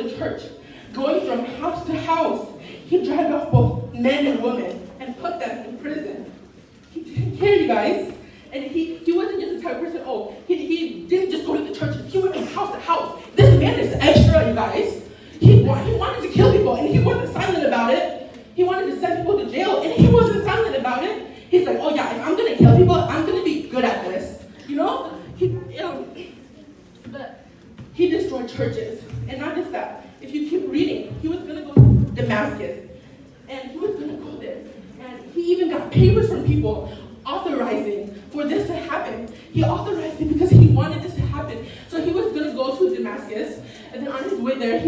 the church, going from house to house. He dragged off both men and women and put them in prison. He didn't care, you guys. And he wasn't just the type of person, he didn't just go to the churches. He went from house to house. This man is extra, you guys. He wanted to kill people, and he wasn't silent about it. He wanted to send people to jail, and he wasn't silent about it. He's like, oh yeah, if I'm going to kill people, I'm going to be good at this. You know? But he destroyed churches. And not just that. If you keep reading, he was going to go to Damascus. And he was going to go there. And he even got papers from people authorizing for this to happen. He authorized it because he wanted this to happen. So he was going to go to Damascus. And then on his way there,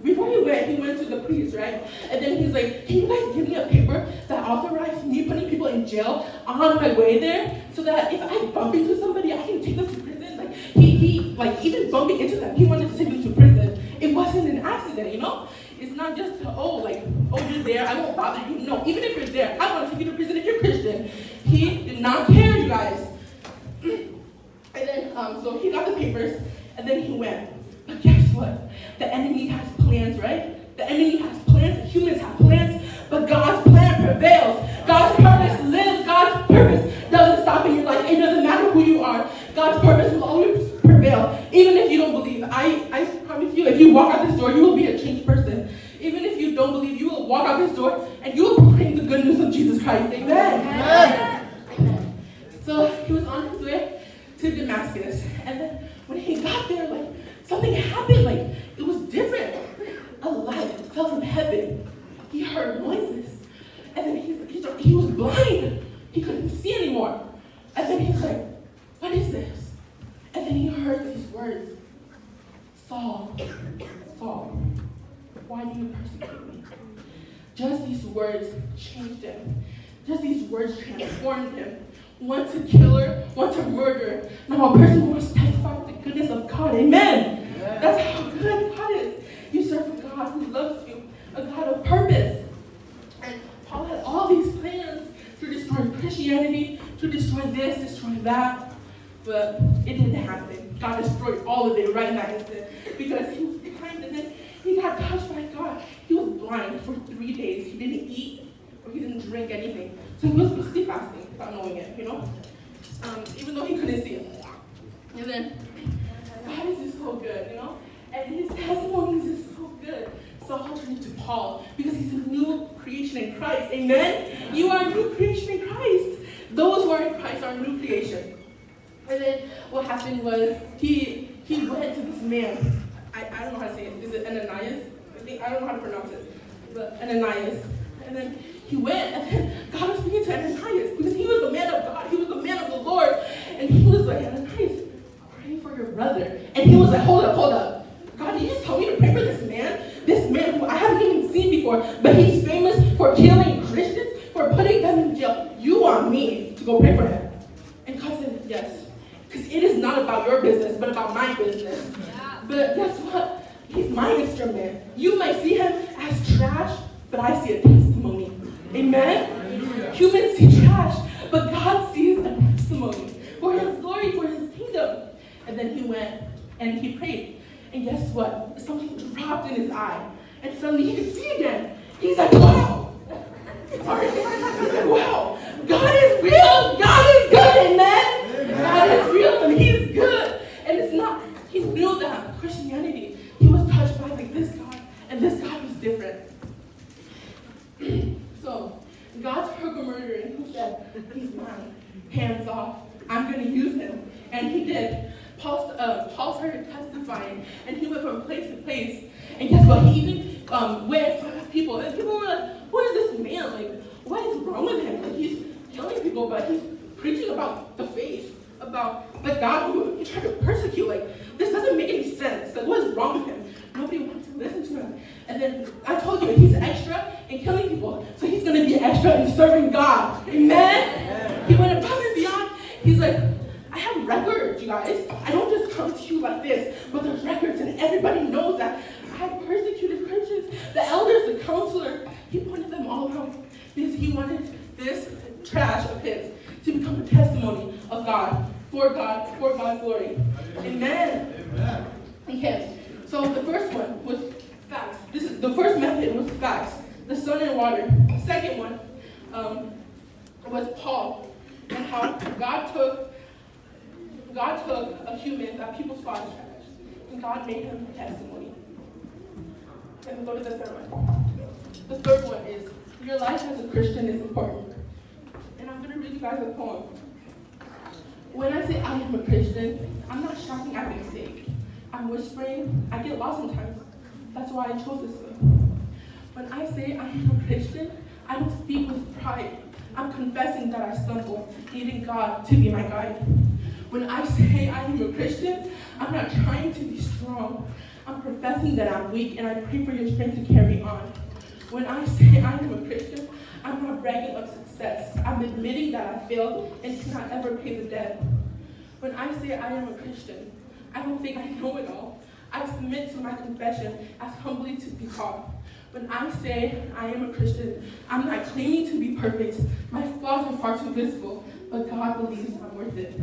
before he went to the priest, right? And then he's like, can you guys give me a paper that authorized me putting people in jail on my way there? So that if I bump into somebody, I can take them to prison. Like, he even bumping into them, he wanted to take them to prison. It wasn't an accident, you know? It's not just, you're there, I won't bother you. No, even if you're there, I want to take you to prison if you're Christian. He did not care, you guys. And then, so he got the papers, and then he went. But guess what? The enemy has plans, right? The enemy has plans, the humans have plans, but God's plan prevails. God's purpose lives. God's purpose doesn't stop in your life. It doesn't matter who you are. God's purpose will always prevail. Even if you don't believe, I promise you, if you walk out this door, you will be a changed person. Even if you don't believe, you will walk out this door and you will proclaim the good news of Jesus Christ. Amen. Amen. So he was on his way to Damascus, and then when he got there, something happened. It was different. A light fell from heaven. He heard noises, and then he was blind. He couldn't see anymore. And then he's like, "What is this?" And then he heard these words, "Saul, Saul, why do you persecute me?" Just these words changed him. Just these words transformed him. One to killer, one to murder. Now a person who wants to testify to the goodness of God. Amen. Yeah. That's how good God is. You serve a God who loves you, a God of purpose. And Paul had all these plans to destroy Christianity, to destroy this, destroy that. But it didn't happen. God destroyed all of it right in that instant. Because he was behind, and then he got touched by God. He was blind for 3 days. He didn't eat or he didn't drink anything. So he was basically fasting without knowing it, even though he couldn't see it. And then God is just so good, and his testimonies is so good. So I'll turn it to Paul because he's a new creation in Christ. Amen? You are a new creation in Christ. Those who are in Christ are a new creation. And then what happened was he went to this man. I don't know how to say it. Is it Ananias? I don't know how to pronounce it. But Ananias. And then he went, and then God was speaking to Ananias because he was the man of God. He was the man of the Lord. And he was like, "Ananias, pray for your brother." And he was like, hold up. God, did you just tell me to pray for this man? This man who I haven't even seen before, but he's famous for killing Christians, for putting them in jail. You want me to go pray for him? And God said, yes. Because it is not about your business, but about my business. Yeah. But guess what? He's my instrument. You might see him as trash, but I see a testimony. Amen? Hallelujah. Humans see trash, but God sees a testimony for his glory, for his kingdom. And then he went and he prayed. And guess what? Something dropped in his eye. And suddenly he could see again. He's like, wow. Sorry. He's like, wow. God is real. God is good. Amen? God is real and he's good. And it's not, he knew that Christianity, he was touched by this God. And this God was different. So, God took a murderer and he said, he's mine. Hands off. I'm going to use him. And he did. Paul started testifying, and he went from place to place. And guess what? He even went in front of people. And people were like, who is this man? What is wrong with him? He's killing people, but he's preaching about the faith, about the God who he tried to persecute. This doesn't make any sense. What is wrong with him? Nobody wants to listen to him. And then I told you, he's extra in killing people. So he's going to be extra in serving God. Amen? He went above and beyond. He's like, I have records, you guys. I don't just come to you like this, but there's records, and everybody knows that I have persecuted Christians. The elders, the counselor, he pointed them all out because he wanted this trash of his to become a testimony of God, for God's glory. Amen. Amen. Okay, so the first one was the first method was facts, the sun and water. The second one was Paul, and how God took a human that people saw as trash, and God made him a testimony. And go to the third one. The third one is, your life as a Christian is important. And I'm going to read you guys a poem. When I say I am a Christian, I'm not shouting at my sake. I'm whispering. I get lost sometimes. That's why I chose this way. When I say I am a Christian, I don't speak with pride. I'm confessing that I stumble, needing God to be my guide. When I say I am a Christian, I'm not trying to be strong. I'm professing that I'm weak, and I pray for your strength to carry on. When I say I am a Christian, I'm not bragging of success. I'm admitting that I failed and cannot ever pay the debt. When I say I am a Christian, I don't think I know it all. I submit to my confession as humbly to be called. When I say I am a Christian, I'm not claiming to be perfect. My flaws are far too visible, but God believes I'm worth it.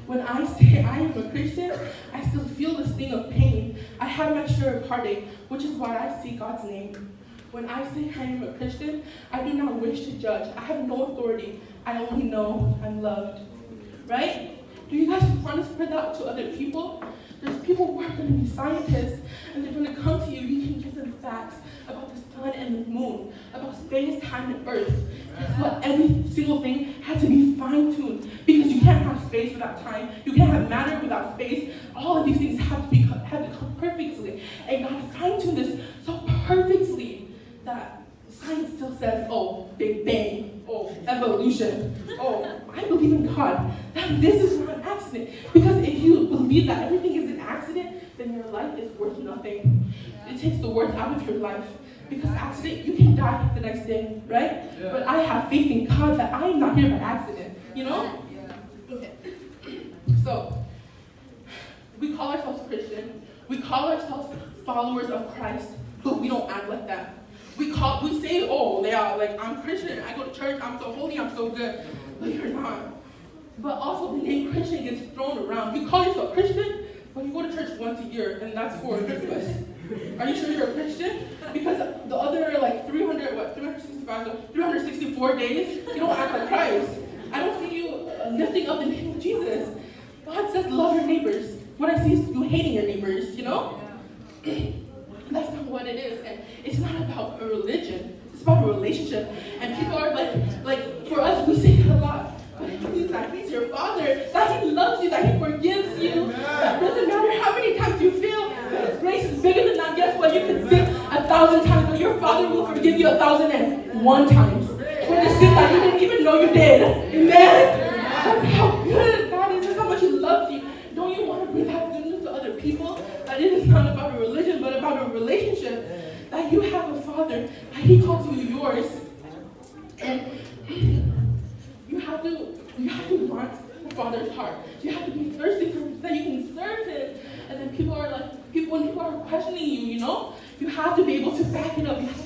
When I say I am a Christian, I still feel the sting of pain. I have my share of heartache, which is why I seek God's name. When I say I am a Christian, I do not wish to judge. I have no authority. I only know I'm loved. Right? Do you guys want to spread that out to other people? There's people who are going to be scientists, and they're going to come to you. You can give them facts about the sun and the moon, about space, time, and earth. Guess what? Every single thing had to be fine-tuned, because you can't have space without time. You can't have matter without space. All of these things have to come perfectly. And God fine-tuned this so perfectly that science still says, oh, Big Bang, oh, evolution, oh, I believe in God. That this is not an accident. Because if you believe that everything is an accident, then your life is worth nothing. It takes the worth out of your life. Because accident, you can die the next day, right? Yeah. But I have faith in God that I am not here by accident, you know? Yeah. Okay. So, we call ourselves Christian. We call ourselves followers of Christ, but we don't act like that. We say, oh, yeah, like, I'm Christian, I go to church, I'm so holy, I'm so good. But you're not. But also the name Christian gets thrown around. You call yourself Christian, but you go to church once a year, and that's for Christmas. Are you sure you're a Christian? Because the other, like, 364 days, you don't act like Christ. I don't see you lifting up the name of Jesus. God says love your neighbors. What I see is you hating your neighbors, you know? Yeah. That's not what it is. And it's not about a religion. It's about a relationship. And people are like for us, we say it a lot. But it means that he's your father, that he loves you, that he forgives you. That doesn't matter how many times you fail. His grace is bigger than that. Guess what? You can sin 1,000 times, but your father will forgive you 1,001 times. For the sin that you didn't even know you did. Amen? That's how good God is. That's how much he loves you. Don't you want to bring that good news to other people? That it is not about a religion, but about a relationship. That you have a father, that he calls you yours. And you have to want the Father's heart. You have to be thirsty for that you can serve him. And then when people are questioning you, you know, you have to be able to back it up. You have